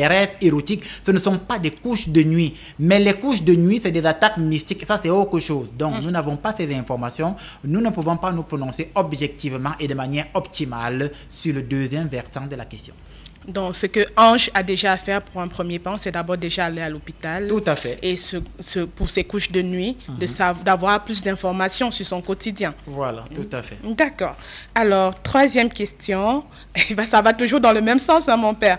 Speaker 3: rêves érotiques. Ce ne sont pas des couches de nuit. Mais les couches de nuit, c'est des attaques mystiques. Ça, c'est autre chose. Donc, nous n'avons pas ces informations. Nous ne pouvons pas nous prononcer objectivement et de manière optimale sur le deuxième versant de la question.
Speaker 4: Donc, ce que Ange a déjà à faire pour un premier pas, c'est d'abord déjà aller à l'hôpital.
Speaker 3: Tout à fait.
Speaker 4: Et pour ses couches de nuit, d'avoir plus d'informations sur son quotidien.
Speaker 3: Voilà, tout à fait.
Speaker 4: D'accord. Alors, troisième question. Ça va toujours dans le même sens, hein, mon père.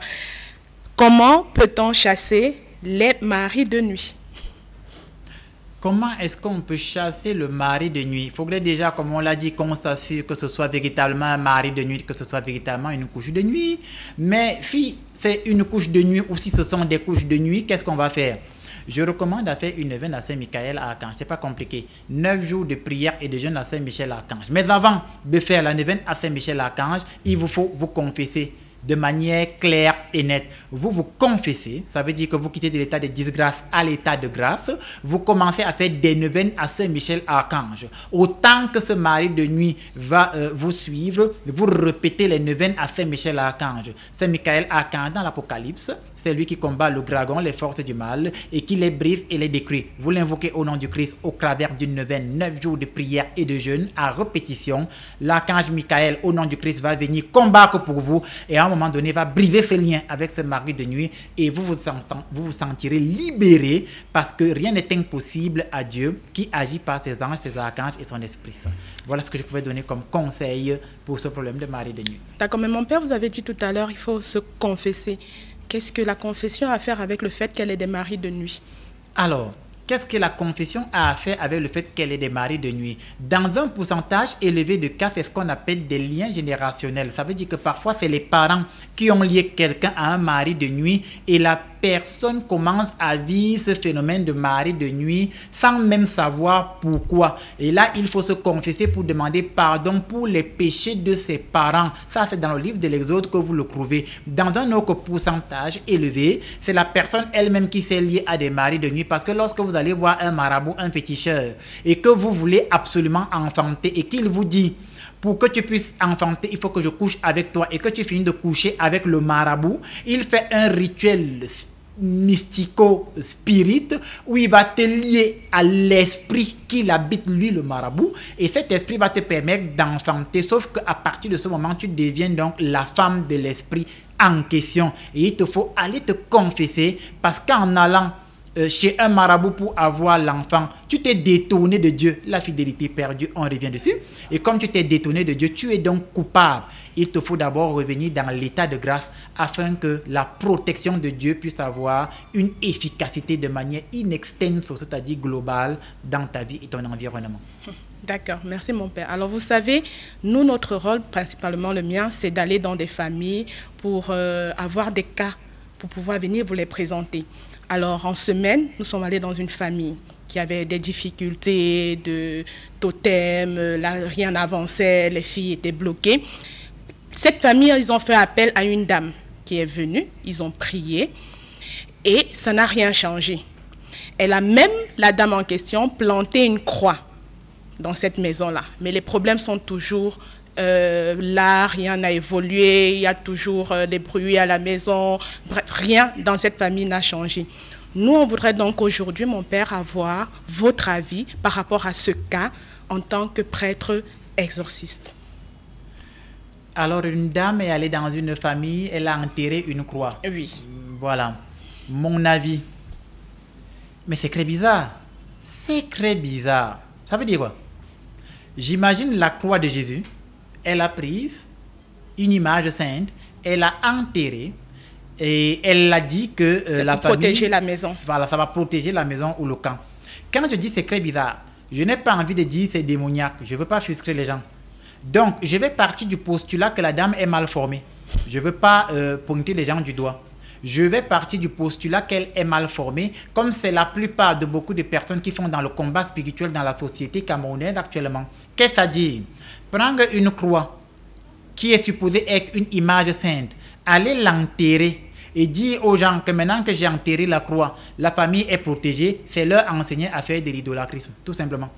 Speaker 4: Comment peut-on chasser les maris de nuit?
Speaker 3: Comment est-ce qu'on peut chasser le mari de nuit? Il faudrait déjà, comme on l'a dit, qu'on s'assure que ce soit véritablement un mari de nuit, que ce soit véritablement une couche de nuit. Mais si c'est une couche de nuit ou si ce sont des couches de nuit, qu'est-ce qu'on va faire? Je recommande à faire une neuvaine à Saint-Michael à Archange. C'est pas compliqué. 9 jours de prière et de jeûne à Saint-Michel à Archange. Mais avant de faire la neuvaine à Saint-Michel à Archange, il vous faut vous confesser de manière claire et nette. Vous vous confessez, ça veut dire que vous quittez de l'état de disgrâce à l'état de grâce. Vous commencez à faire des neuvaines à Saint-Michel Archange. Autant que ce mari de nuit va vous suivre, vous répétez les neuvaines à Saint-Michel Archange. Saint-Michael Archange dans l'Apocalypse, c'est lui qui combat le dragon, les forces du mal, et qui les brise et les détruit. Vous l'invoquez au nom du Christ au travers d'une neuvaine, 9 jours de prière et de jeûne à répétition. L'archange Michael, au nom du Christ, va venir combattre pour vous et à un moment donné va briser ses liens avec ce mari de nuit et vous vous sentirez libéré parce que rien n'est impossible à Dieu qui agit par ses anges, ses archanges et son Esprit Saint. Voilà ce que je pouvais donner comme conseil pour ce problème de mari de nuit.
Speaker 4: D'accord, mais mon père, vous avez dit tout à l'heure, il faut se confesser. Qu'est-ce que la confession a à faire avec le fait qu'elle ait des maris de nuit?
Speaker 3: Alors, qu'est-ce que la confession a à faire avec le fait qu'elle ait des maris de nuit? Dans un pourcentage élevé de cas, c'est ce qu'on appelle des liens générationnels. Ça veut dire que parfois, c'est les parents qui ont lié quelqu'un à un mari de nuit et la personne commence à vivre ce phénomène de mari de nuit sans même savoir pourquoi. Et là, il faut se confesser pour demander pardon pour les péchés de ses parents. Ça, c'est dans le livre de l'Exode que vous le trouvez. Dans un autre pourcentage élevé, c'est la personne elle-même qui s'est liée à des maris de nuit parce que lorsque vous allez voir un marabout, un féticheur, et que vous voulez absolument enfanter et qu'il vous dit pour que tu puisses enfanter, il faut que je couche avec toi et que tu finisses de coucher avec le marabout, il fait un rituel mystico-spirit où il va te lier à l'esprit qui habite lui, le marabout, et cet esprit va te permettre d'enfanter, sauf qu'à partir de ce moment, tu deviens donc la femme de l'esprit en question. Et il te faut aller te confesser parce qu'en allant chez un marabout pour avoir l'enfant, tu t'es détourné de Dieu. La fidélité perdue, on revient dessus. Et comme tu t'es détourné de Dieu, tu es donc coupable. Il te faut d'abord revenir dans l'état de grâce afin que la protection de Dieu puisse avoir une efficacité de manière inextense, c'est-à-dire globale, dans ta vie et ton environnement.
Speaker 4: D'accord, merci mon père. Alors vous savez, nous, notre rôle, principalement le mien, c'est d'aller dans des familles pour avoir des cas, pour pouvoir venir vous les présenter. Alors, en semaine, nous sommes allés dans une famille qui avait des difficultés de totem, là, rien n'avançait, les filles étaient bloquées. Cette famille, ils ont fait appel à une dame qui est venue, ils ont prié et ça n'a rien changé. Elle a même, la dame en question, planté une croix dans cette maison-là. Mais les problèmes sont toujours là, rien n'a évolué, il y a toujours des bruits à la maison, bref, rien dans cette famille n'a changé. Nous, on voudrait donc aujourd'hui, mon père, avoir votre avis par rapport à ce cas en tant que prêtre exorciste.
Speaker 3: Alors, une dame est allée dans une famille, elle a enterré une croix.
Speaker 4: Oui.
Speaker 3: Voilà, mon avis. Mais c'est très bizarre. C'est très bizarre. Ça veut dire quoi? J'imagine la croix de Jésus. Elle a pris une image sainte, elle a enterré et elle a dit que la famille...
Speaker 4: protéger la maison.
Speaker 3: Voilà, ça va protéger la maison ou le camp. Quand je dis c'est très bizarre, je n'ai pas envie de dire c'est démoniaque. Je ne veux pas frustrer les gens. Donc, je vais partir du postulat que la dame est mal formée. Je ne veux pas pointer les gens du doigt. Je vais partir du postulat qu'elle est mal formée, comme c'est la plupart de beaucoup de personnes qui font dans le combat spirituel dans la société camerounaise actuellement. Qu'est-ce à dire? Prendre une croix qui est supposée être une image sainte, aller l'enterrer et dire aux gens que maintenant que j'ai enterré la croix, la famille est protégée, c'est leur enseigner à faire de l'idolâtrisme, tout simplement.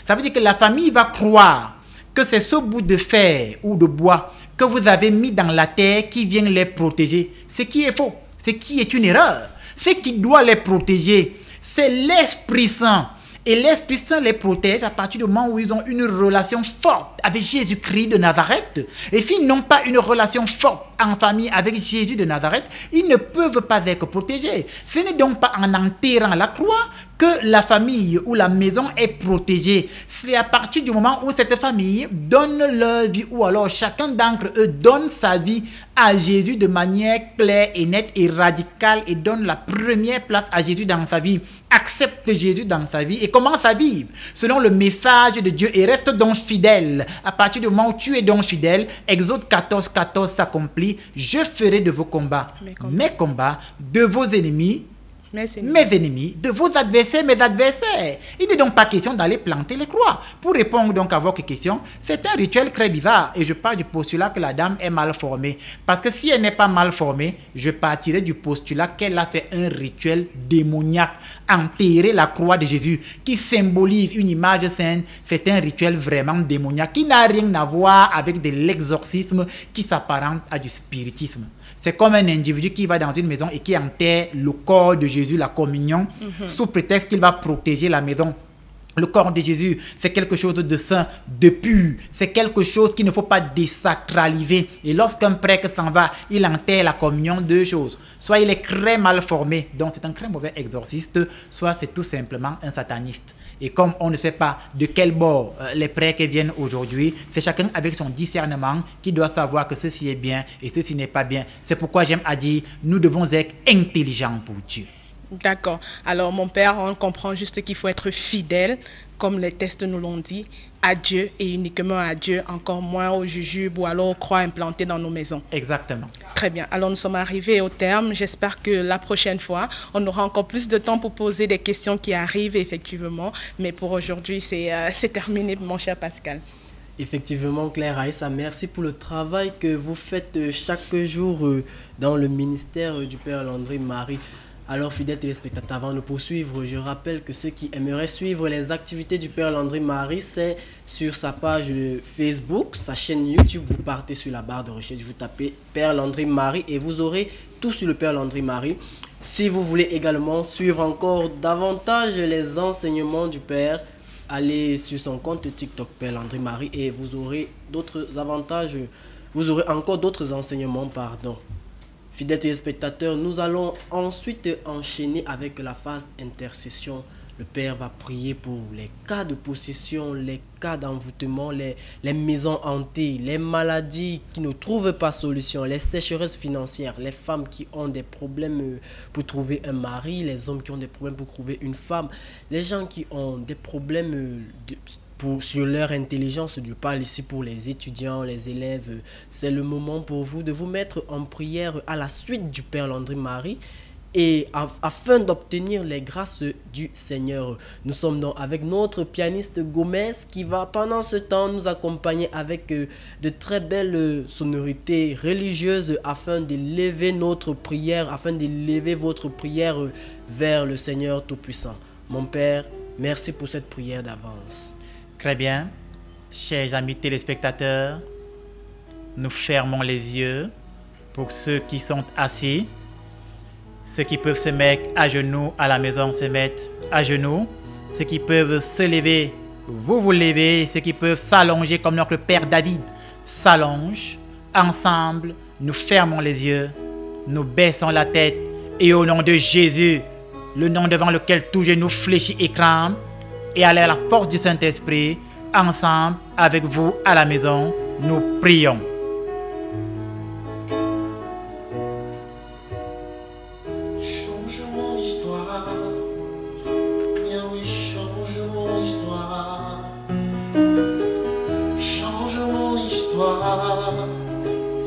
Speaker 3: Ça veut dire que la famille va croire que c'est ce bout de fer ou de bois que vous avez mis dans la terre qui vient les protéger. Ce qui est faux, ce qui est une erreur. Ce qui doit les protéger, c'est l'Esprit Saint. Et l'Esprit Saint les protège à partir du moment où ils ont une relation forte avec Jésus-Christ de Nazareth. Et s'ils n'ont pas une relation forte en famille avec Jésus de Nazareth, ils ne peuvent pas être protégés. Ce n'est donc pas en enterrant la croix que la famille ou la maison est protégée. C'est à partir du moment où cette famille donne leur vie, ou alors chacun d'entre eux donne sa vie à Jésus de manière claire et nette et radicale et donne la première place à Jésus dans sa vie, accepte Jésus dans sa vie et commence à vivre selon le message de Dieu et reste donc fidèle. À partir du moment où tu es donc fidèle, Exode 14, 14 s'accomplit. Je ferai de vos combats mes combats, de vos ennemis mes ennemis, de vos adversaires, mes adversaires. Il n'est donc pas question d'aller planter les croix. Pour répondre donc à votre question, c'est un rituel très bizarre et je pars du postulat que la dame est mal formée. Parce que si elle n'est pas mal formée, je partirai du postulat qu'elle a fait un rituel démoniaque. Enterrer la croix de Jésus qui symbolise une image sainte, c'est un rituel vraiment démoniaque qui n'a rien à voir avec de l'exorcisme qui s'apparente à du spiritisme. C'est comme un individu qui va dans une maison et qui enterre le corps de Jésus, la communion, sous prétexte qu'il va protéger la maison. Le corps de Jésus, c'est quelque chose de saint, de pur. C'est quelque chose qu'il ne faut pas désacraliser. Et lorsqu'un prêtre s'en va, il enterre la communion, deux choses. Soit il est très mal formé, donc c'est un très mauvais exorciste, soit c'est tout simplement un sataniste. Et comme on ne sait pas de quel bord les prêtres viennent aujourd'hui, c'est chacun avec son discernement qui doit savoir que ceci est bien et ceci n'est pas bien. C'est pourquoi j'aime à dire, nous devons être intelligents pour Dieu.
Speaker 4: D'accord. Alors, mon père, on comprend juste qu'il faut être fidèle, comme les textes nous l'ont dit, à Dieu et uniquement à Dieu, encore moins aux jujubes ou alors aux croix implantées dans nos maisons.
Speaker 3: Exactement.
Speaker 4: Très bien. Alors, nous sommes arrivés au terme. J'espère que la prochaine fois, on aura encore plus de temps pour poser des questions qui arrivent, effectivement. Mais pour aujourd'hui, c'est terminé, mon cher Pascal.
Speaker 1: Effectivement, Claire Aïssa, merci pour le travail que vous faites chaque jour dans le ministère du Père Landry Marie. Alors, fidèles téléspectateurs, avant de poursuivre, je rappelle que ceux qui aimeraient suivre les activités du Père Landry Marie, c'est sur sa page Facebook, sa chaîne YouTube. Vous partez sur la barre de recherche, vous tapez Père Landry Marie et vous aurez tout sur le Père Landry Marie. Si vous voulez également suivre encore davantage les enseignements du Père, allez sur son compte TikTok Père Landry Marie et vous aurez d'autres avantages, vous aurez encore d'autres enseignements, pardon. Fidèles téléspectateurs, nous allons ensuite enchaîner avec la phase intercession. Le Père va prier pour les cas de possession, les cas d'envoûtement, les maisons hantées, les maladies qui ne trouvent pas solution, les sécheresses financières, les femmes qui ont des problèmes pour trouver un mari, les hommes qui ont des problèmes pour trouver une femme, les gens qui ont des problèmes sur leur intelligence. Je parle ici pour les étudiants, les élèves. C'est le moment pour vous de vous mettre en prière à la suite du Père Landry Marie et afin d'obtenir les grâces du Seigneur. Nous sommes donc avec notre pianiste Gomez qui va pendant ce temps nous accompagner avec de très belles sonorités religieuses afin d'élever notre prière, afin d'élever votre prière vers le Seigneur Tout-Puissant. Mon Père, merci pour cette prière d'avance.
Speaker 3: Très bien. Chers amis téléspectateurs, nous fermons les yeux pour ceux qui sont assis. Ceux qui peuvent se mettre à genoux à la maison se mettent à genoux. Ceux qui peuvent se lever, vous vous levez. Ceux qui peuvent s'allonger comme notre Père David s'allonge. Ensemble, nous fermons les yeux, nous baissons la tête et au nom de Jésus, le nom devant lequel tout genou fléchit et crame, et à la force du Saint-Esprit, ensemble, avec vous à la maison, nous prions.
Speaker 6: Change mon histoire, Yahweh, change mon histoire. Change mon histoire,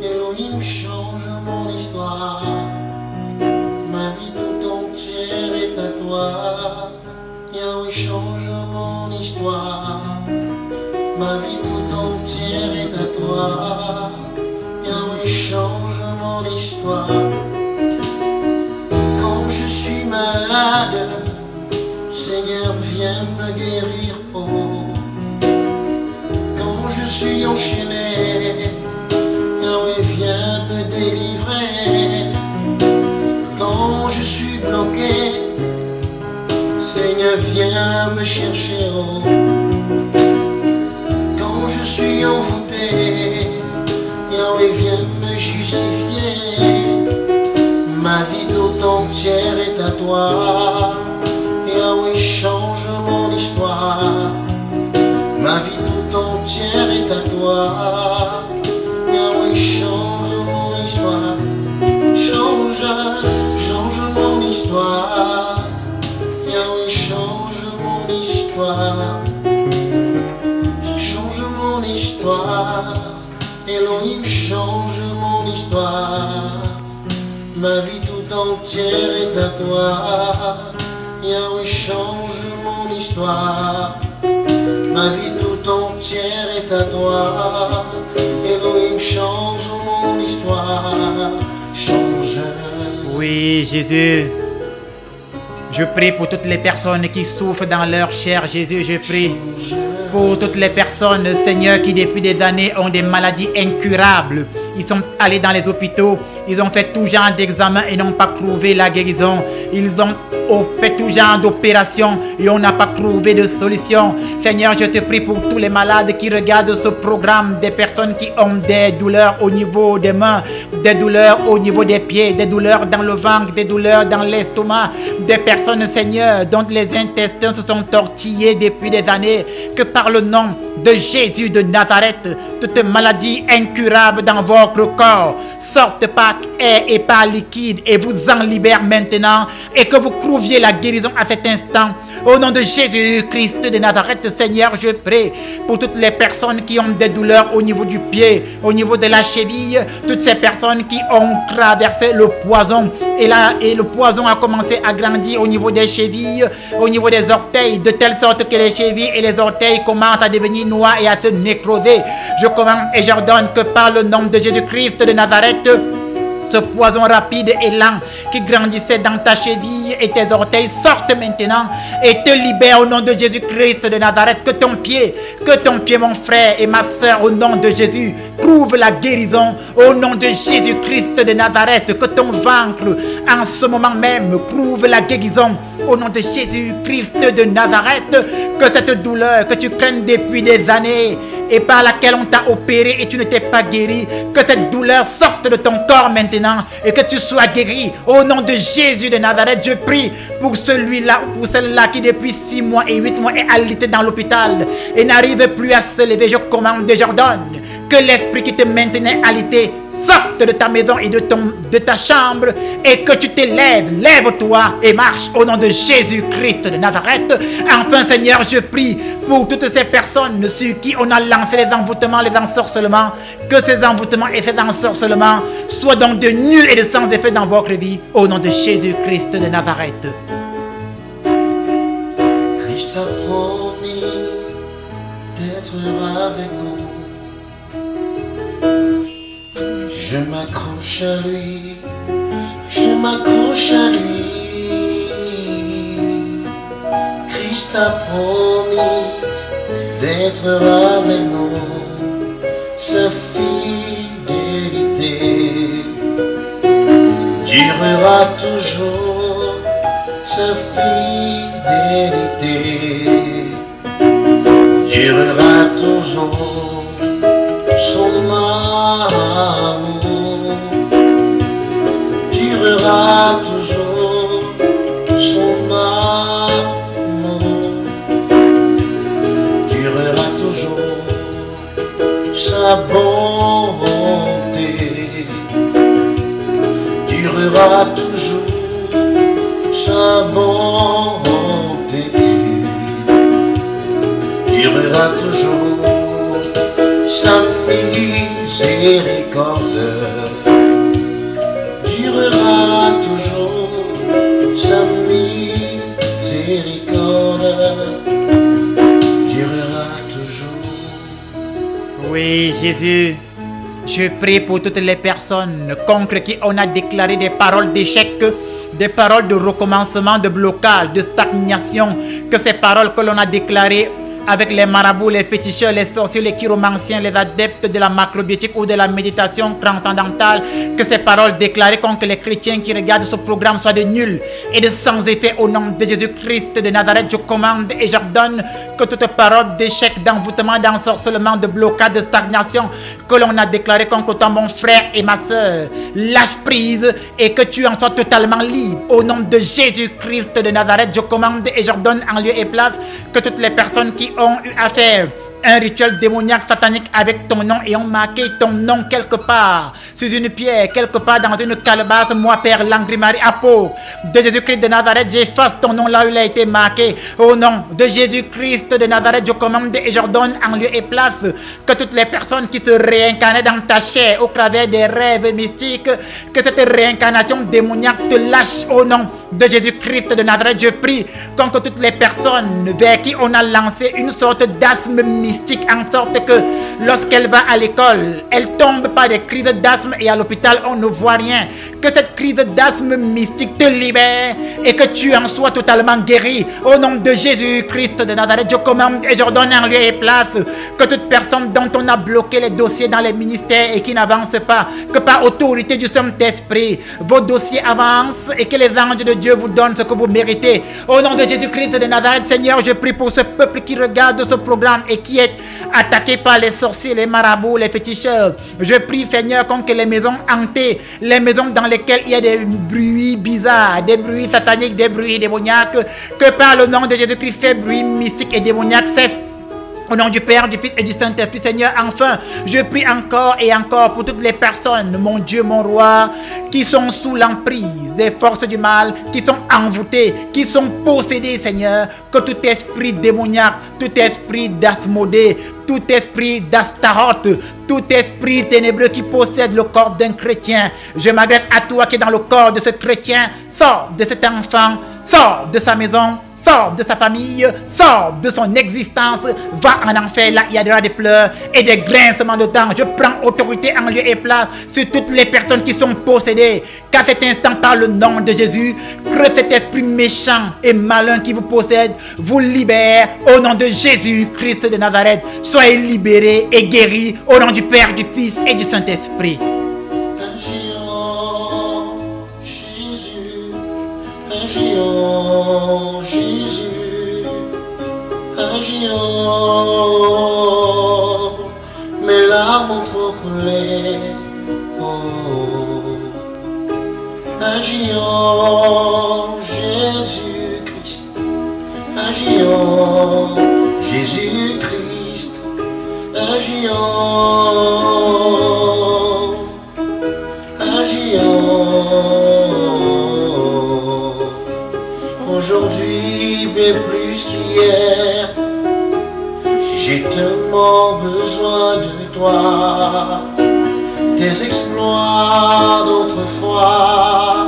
Speaker 6: Elohim, change mon histoire. Ma vie tout entière est à toi. Yahweh, change mon histoire. Ma vie tout entière est à toi. Yahweh, change mon histoire. Quand je suis malade, Seigneur, viens me guérir. Oh. Quand je suis enchaîné, Yahweh, viens me délivrer. Quand je suis bloqué, Seigneur, viens me chercher, oh. Quand je suis envoûté, Yahweh, viens me justifier. entière est à toi. Yahweh, change mon histoire. Ma vie tout entière est à toi. Yahweh, change mon histoire. Change mon histoire. Yahweh, change mon histoire. Change mon histoire. Elohim, change mon histoire. Ma vie tout entière est à toi. Yahweh, change mon histoire. Ma vie tout entière est à toi. Elohim, change mon histoire. Change.
Speaker 3: Oui, Jésus. Je prie pour toutes les personnes qui souffrent dans leur chair, Jésus, je prie. Pour toutes les personnes, Seigneur, qui depuis des années ont des maladies incurables. Ils sont allés dans les hôpitaux, ils ont fait tout genre d'examens et n'ont pas trouvé la guérison. Ils ont fait tout genre d'opérations et on n'a pas trouvé de solution. Seigneur, je te prie pour tous les malades qui regardent ce programme, des personnes qui ont des douleurs au niveau des mains, des douleurs au niveau des pieds, des douleurs dans le ventre, des douleurs dans l'estomac, des personnes, Seigneur, dont les intestins se sont tortillés depuis des années. Que par le nom de Jésus de Nazareth, toute maladie incurable dans votre corps sorte par air et par liquide et vous en libère maintenant et que vous trouviez la guérison à cet instant. Au nom de Jésus-Christ de Nazareth, Seigneur, je prie pour toutes les personnes qui ont des douleurs au niveau du pied, au niveau de la cheville, toutes ces personnes qui ont traversé le poison et le poison a commencé à grandir au niveau des chevilles, au niveau des orteils, de telle sorte que les chevilles et les orteils commencent à devenir noirs et à se nécroser. Je commande et j'ordonne que par le nom de Jésus-Christ de Nazareth, ce poison rapide et lent qui grandissait dans ta cheville et tes orteils sortent maintenant et te libère au nom de Jésus-Christ de Nazareth. Que ton pied, mon frère et ma soeur, au nom de Jésus, trouve la guérison au nom de Jésus-Christ de Nazareth. Que ton ventre, en ce moment même, trouve la guérison au nom de Jésus-Christ de Nazareth. Que cette douleur que tu crains depuis des années et par laquelle on t'a opéré et tu ne t'es pas guéri, que cette douleur sorte de ton corps maintenant et que tu sois guéri au nom de Jésus de Nazareth. Je prie pour celui-là ou pour celle-là qui depuis 6 mois et 8 mois est alité dans l'hôpital et n'arrive plus à se lever. Je commande et j'ordonne que l'esprit qui te maintenait alité sorte de ta maison et de ta chambre et que tu te lèves. Lève-toi et marche au nom de Jésus-Christ de Nazareth. Enfin, Seigneur, je prie pour toutes ces personnes sur qui on a lancé les envoûtements, les ensorcelements, que ces envoûtements et ces ensorcelements soient donc de nuls et de sans effet dans votre vie au nom de Jésus-Christ de Nazareth.
Speaker 6: Christ a promis d'être avec nous. Je m'accroche à lui, je m'accroche à lui. Christ a promis d'être avec nous. Sa fidélité durera toujours. Sa fidélité durera toujours. Son amour durera toujours. Son amour durera toujours. Sa bonté durera toujours. Sa bonté durera toujours. Sa miséricorde durera toujours. Sa miséricorde durera toujours.
Speaker 3: Oui, Jésus, je prie pour toutes les personnes contre qui on a déclaré des paroles d'échec, des paroles de recommencement, de blocage, de stagnation, que ces paroles que l'on a déclarées avec les marabouts, les féticheurs, les sorciers, les chiromanciens, les adeptes de la macrobiotique ou de la méditation transcendantale, que ces paroles déclarées contre les chrétiens qui regardent ce programme soient de nuls et de sans effet. Au nom de Jésus-Christ de Nazareth, je commande et j'ordonne que toute parole d'échec, d'envoûtement, d'ensorcellement, de blocage, de stagnation que l'on a déclaré contre toi, mon frère et ma soeur, lâche prise et que tu en sois totalement libre. Au nom de Jésus-Christ de Nazareth, je commande et j'ordonne en lieu et place que toutes les personnes qui ont eu à faire un rituel démoniaque satanique avec ton nom et ont marqué ton nom quelque part sur une pierre, quelque part dans une calebasse, moi Père Langry-Marie, apôtre de Jésus-Christ de Nazareth, j'efface ton nom là où il a été marqué. Au nom de Jésus-Christ de Nazareth, je commande et j'ordonne en lieu et place que toutes les personnes qui se réincarnaient dans ta chair au travers des rêves mystiques, que cette réincarnation démoniaque te lâche au nom de Jésus-Christ de Nazareth. Je prie contre toutes les personnes vers qui on a lancé une sorte d'asthme mystique, en sorte que lorsqu'elle va à l'école, elle tombe par des crises d'asthme et à l'hôpital on ne voit rien. Que cette crise d'asthme mystique te libère et que tu en sois totalement guéri. Au nom de Jésus-Christ de Nazareth, je commande et j'ordonne en lieu et place que toute personne dont on a bloqué les dossiers dans les ministères et qui n'avance pas, que par autorité du Saint-Esprit, vos dossiers avancent et que les anges de Dieu vous donnent ce que vous méritez. Au nom de Jésus-Christ de Nazareth, Seigneur, je prie pour ce peuple qui regarde ce programme et qui est attaqué par les sorciers, les marabouts, les féticheurs. Je prie, Seigneur, contre les maisons hantées, les maisons dans lesquelles il y a des bruits bizarres, des bruits sataniques, des bruits démoniaques, que par le nom de Jésus-Christ, ces bruits mystiques et démoniaques cessent. Au nom du Père, du Fils et du Saint-Esprit, Seigneur, enfin, je prie encore et encore pour toutes les personnes, mon Dieu, mon Roi, qui sont sous l'emprise des forces du mal, qui sont envoûtées, qui sont possédées, Seigneur, que tout esprit démoniaque, tout esprit d'Asmodée, tout esprit d'Astaroth, tout esprit ténébreux qui possède le corps d'un chrétien, je m'adresse à toi qui est dans le corps de ce chrétien, sors de cet enfant, sors de sa maison, sors de sa famille, sors de son existence, va en enfer, là il y aura des pleurs et des grincements de dents. Je prends autorité en lieu et place sur toutes les personnes qui sont possédées, qu'à cet instant par le nom de Jésus, que cet esprit méchant et malin qui vous possède vous libère au nom de Jésus-Christ de Nazareth. Soyez libérés et guéris au nom du Père, du Fils et du Saint-Esprit.
Speaker 6: Agis en Jésus, agis en, mes larmes ont trop coulé. Oh. Agis en Jésus-Christ, agis en Jésus-Christ, agis en. Aujourd'hui, bien plus qu'hier, j'ai tellement besoin de toi. Tes exploits d'autrefois,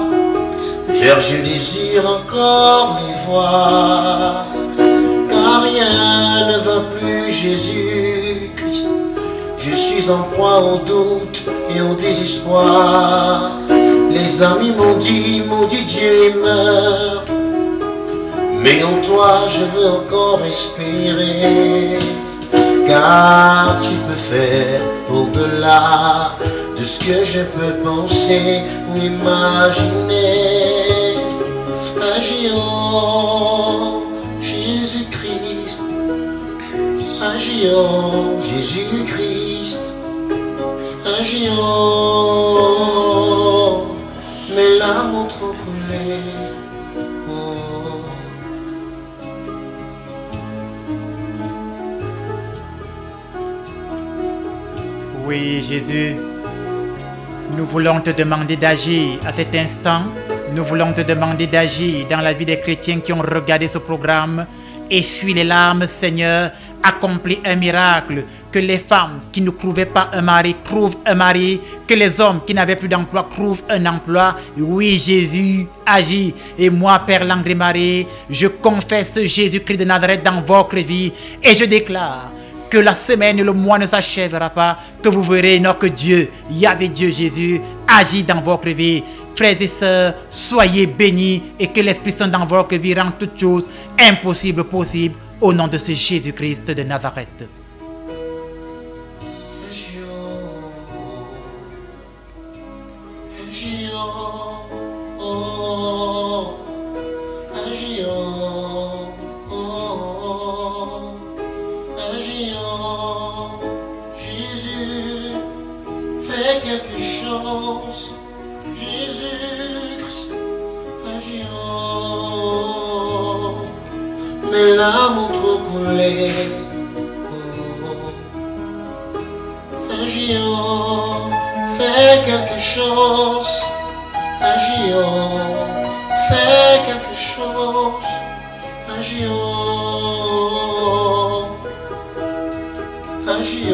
Speaker 6: Père, je désire encore les voir. Car rien ne va plus, Jésus-Christ. Je suis en proie au doute et au désespoir. Les amis m'ont dit Dieu est mort. Mais en toi je veux encore espérer, car tu peux faire au-delà de ce que je peux penser ou imaginer. Agis en Jésus-Christ, agis en Jésus-Christ, agis en, mes larmes ont trop coulé.
Speaker 3: Oui, Jésus, nous voulons te demander d'agir à cet instant. Nous voulons te demander d'agir dans la vie des chrétiens qui ont regardé ce programme. Essuie les larmes, Seigneur, accomplis un miracle. Que les femmes qui ne trouvaient pas un mari trouvent un mari. Que les hommes qui n'avaient plus d'emploi trouvent un emploi. Oui, Jésus, agis. Et moi, Père Langry-Marie, je confesse Jésus-Christ de Nazareth dans votre vie. Et je déclare que la semaine et le mois ne s'achèvera pas, que vous verrez notre Dieu, Yahvé Dieu Jésus, agit dans votre vie. Frères et sœurs, soyez bénis et que l'Esprit Saint dans votre vie rende toutes choses impossibles possibles. au nom de ce Jésus-Christ de Nazareth.
Speaker 6: Jésus, fais quelque chose. Jésus-Christ, agis. Mes larmes ont trop coulé. Agis, fais quelque chose. Agis, fais quelque chose. Agis, agis,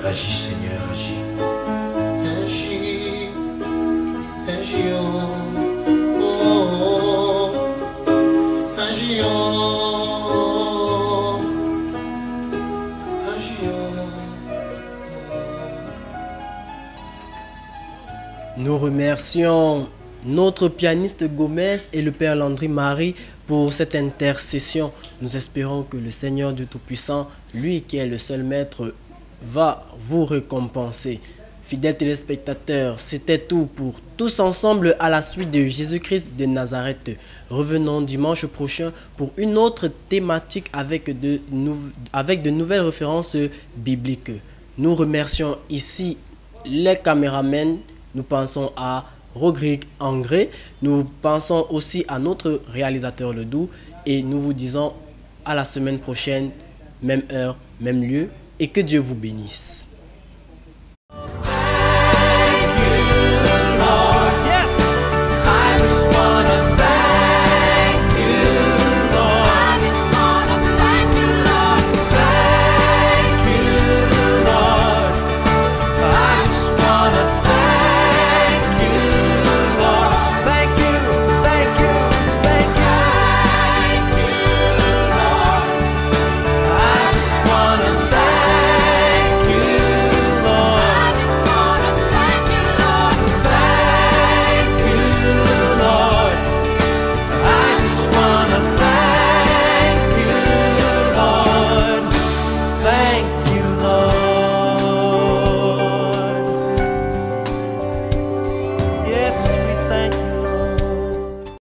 Speaker 6: agis Seigneur, agis, agis, agis, agis, agis.
Speaker 1: Nous remercions notre pianiste Gomez et le Père Landry Marie pour cette intercession. Nous espérons que le Seigneur Dieu Tout-Puissant, lui qui est le seul maître, va vous récompenser. Fidèles téléspectateurs, c'était tout pour Tous Ensemble à la suite de Jésus-Christ de Nazareth. Revenons dimanche prochain pour une autre thématique avec de nouvelles références bibliques. Nous remercions ici les caméramens. Nous pensons à Rodrigue Angré. Nous pensons aussi à notre réalisateur Ledoux. Et nous vous disons à la semaine prochaine, même heure, même lieu. Et que Dieu vous bénisse.